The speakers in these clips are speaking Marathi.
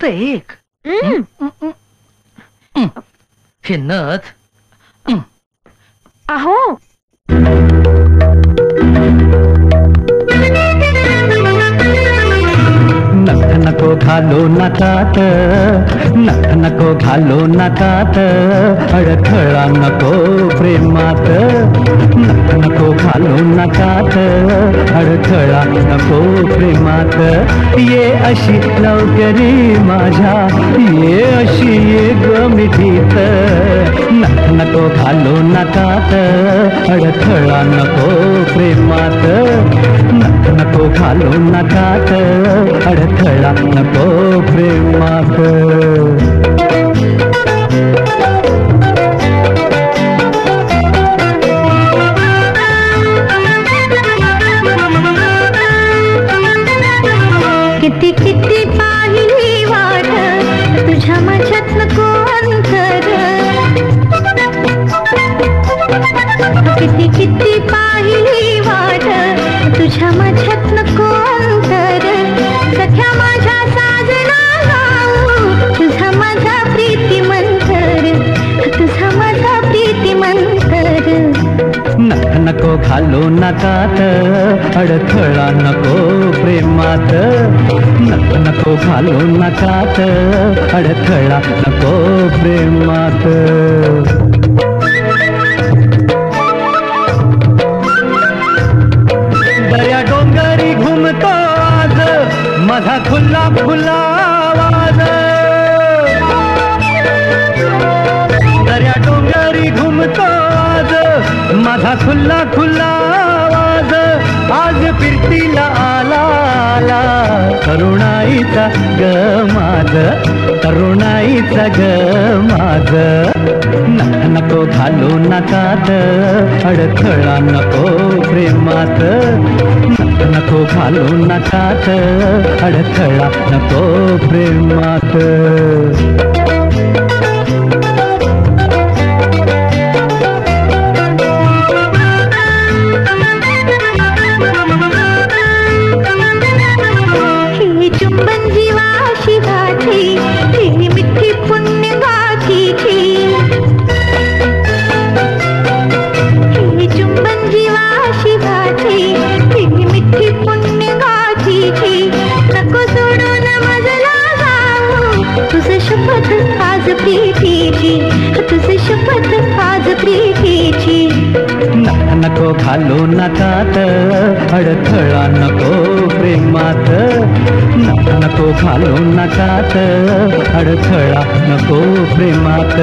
एक. हे नथ. अहो नख नको घालो नाकात, नख नको घालो नाकात, अडथळा नको प्रेमात. नख नको घालो नाकात, अडथळा नको प्रेमात. ये अशी लवकरी माझ्या, ये अशी ये ग मिठीत. नख नको घालो नाकात, अडथळा नको प्रेमात. नख नको घालो नाकात, अडथळा नको प्रेमात. किती किती पाहिली वाट तुझ्या माझ्यात नको अंतर. किती किती पाहिली वाट तुझ्या माझ्यात नको अंतर. सख्या माझ्या साजना गाऊ तुझा माझा प्रीती मंतर, तुझा माझा प्रीती मंतर. नख नको घालो नाकात, अडथळा नको प्रेमात. नख नको घालो नाकात, अडथळा नको प्रेमात. दर्या डोंगरी घुमतो आज माझा खुला खुला आवाज. दर्या डोंगरी घुमतो आज माझा खुला खुला आवाज. आज फिरतीला आला आला तरुणाईचा ग माझ, तरुणाईचा ग माझ. नख नको घालो नाकात, अडथळा नको प्रेमात. नख नको घालो नाकात, अडथळा नको प्रेमात. चुंबन जीवाशी गाठी, ही मिठी पुण्य गाठीची. ही चुंबन जीवाशी गाठी, ही मिठी पुण्य गाठीची. नको सोडून मजला जाऊ तुझं शपथ आज प्रीतीची, तुझं शपथ आज प्रीतीची. नख नको घालो नाकात, अडथळा नको प्रेमात. नख नको घालो नाकात, अडथळा नको प्रेमात.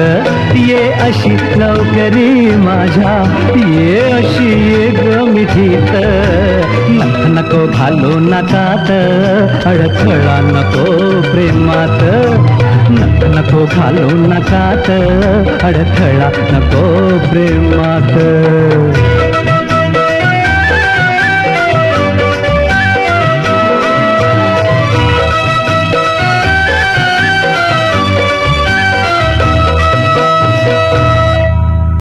ये अशी लवकरी माझ्या, ये अशी ये ग मिठीत. नख नको घालो नाकात, अडथळा नको प्रेमात. नख नको घालो नाकात, अडथळा नको प्रेमात.